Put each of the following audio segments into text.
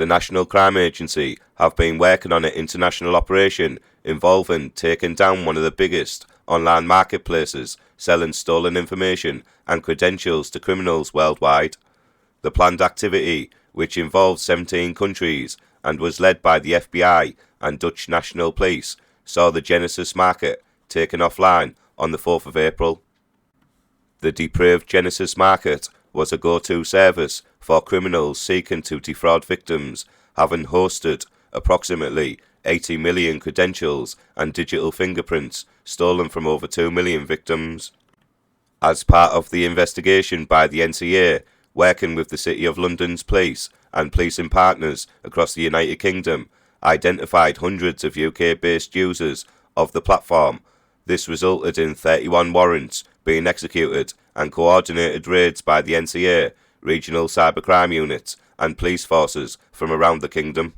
The National Crime Agency have been working on an international operation involving taking down one of the biggest online marketplaces selling stolen information and credentials to criminals worldwide. The planned activity, which involved 17 countries and was led by the FBI and Dutch National Police, saw the Genesis market taken offline on the 4th of April. The depraved Genesis market was a go-to service for criminals seeking to defraud victims, having hosted approximately 80 million credentials and digital fingerprints stolen from over 2 million victims. As part of the investigation by the NCA, working with the City of London's police and policing partners across the United Kingdom, identified hundreds of UK-based users of the platform. This resulted in 31 warrants being executed and coordinated raids by the NCA, regional cybercrime units and police forces from around the kingdom.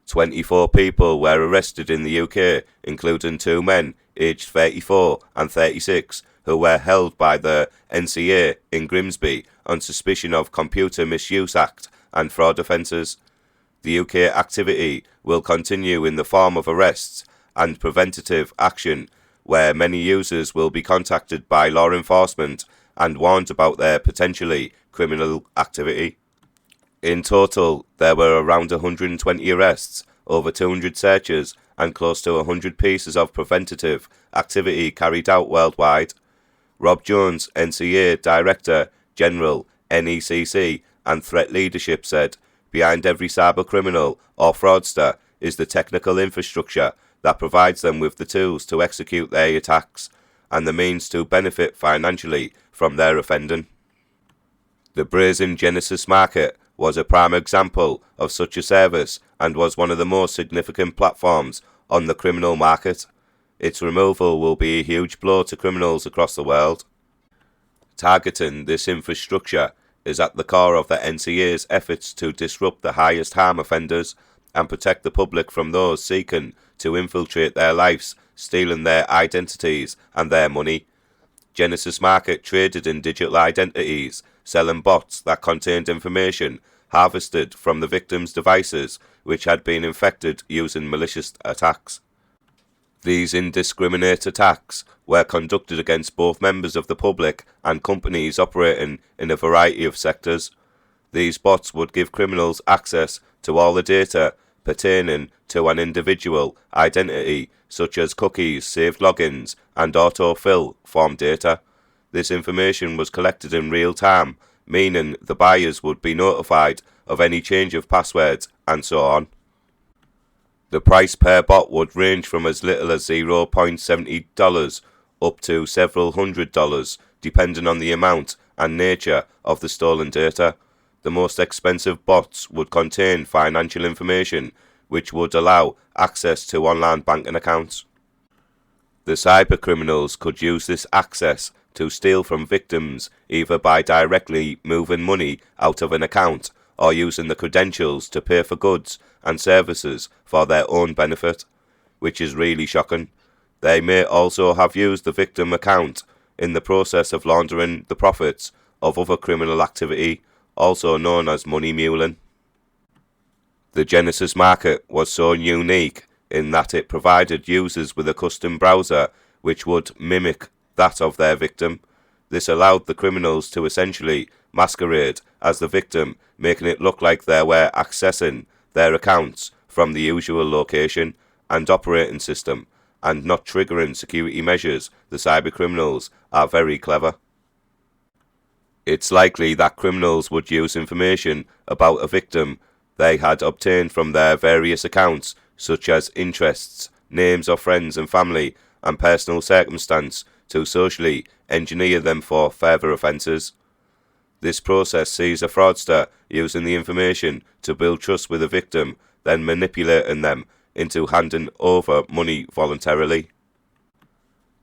24 people were arrested in the UK, including 2 men aged 34 and 36 who were held by the NCA in Grimsby on suspicion of Computer Misuse Act and fraud offences. The UK activity will continue in the form of arrests and preventative action, where many users will be contacted by law enforcement and warned about their potentially criminal activity. In total, there were around 120 arrests, over 200 searches, and close to 100 pieces of preventative activity carried out worldwide. Rob Jones, NCA Director General, NECC, and Threat Leadership said, "Behind every cyber criminal or fraudster is the technical infrastructure that provides them with the tools to execute their attacks and the means to benefit financially from their offending." The brazen Genesis market was a prime example of such a service and was one of the most significant platforms on the criminal market. Its removal will be a huge blow to criminals across the world. Targeting this infrastructure is at the core of the NCA's efforts to disrupt the highest harm offenders and protect the public from those seeking to infiltrate their lives, stealing their identities and their money. Genesis Market traded in digital identities, selling bots that contained information harvested from the victims' devices which had been infected using malicious attacks. These indiscriminate attacks were conducted against both members of the public and companies operating in a variety of sectors. These bots would give criminals access to all the data pertaining to an individual identity, such as cookies, saved logins, and autofill form data. This information was collected in real time, meaning the buyers would be notified of any change of passwords and so on. The price per bot would range from as little as $0.70 up to several $100, depending on the amount and nature of the stolen data. The most expensive bots would contain financial information, which would allow access to online banking accounts. The cybercriminals could use this access to steal from victims, either by directly moving money out of an account or using the credentials to pay for goods and services for their own benefit, which is really shocking. They may also have used the victim account in the process of laundering the profits of other criminal activity, also known as money muling. The Genesis market was so unique in that it provided users with a custom browser which would mimic that of their victim. This allowed the criminals to essentially masquerade as the victim, making it look like they were accessing their accounts from the usual location and operating system and not triggering security measures. The cybercriminals are very clever. It's likely that criminals would use information about a victim they had obtained from their various accounts, such as interests, names of friends and family, and personal circumstance, to socially engineer them for further offences. This process sees a fraudster using the information to build trust with a victim, then manipulating them into handing over money voluntarily.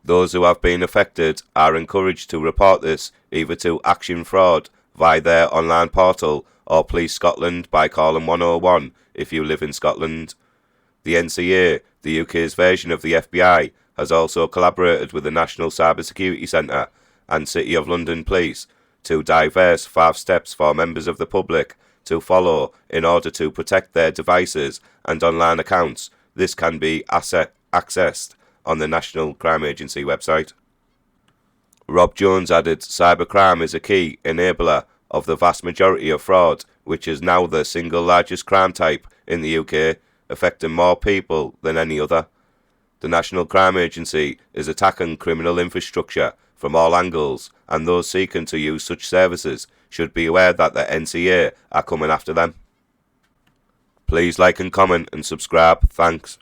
Those who have been affected are encouraged to report this either to Action Fraud via their online portal or Police Scotland by calling 101 if you live in Scotland. The NCA, the UK's version of the FBI, has also collaborated with the National Cybersecurity Centre and City of London Police to diverse 5 steps for members of the public to follow in order to protect their devices and online accounts. This can be accessed on the National Crime Agency website. Rob Jones added, cybercrime is a key enabler of the vast majority of fraud, which is now the single largest crime type in the UK, affecting more people than any other. The National Crime Agency is attacking criminal infrastructure from all angles, and those seeking to use such services should be aware that the NCA are coming after them. Please like and comment and subscribe. Thanks.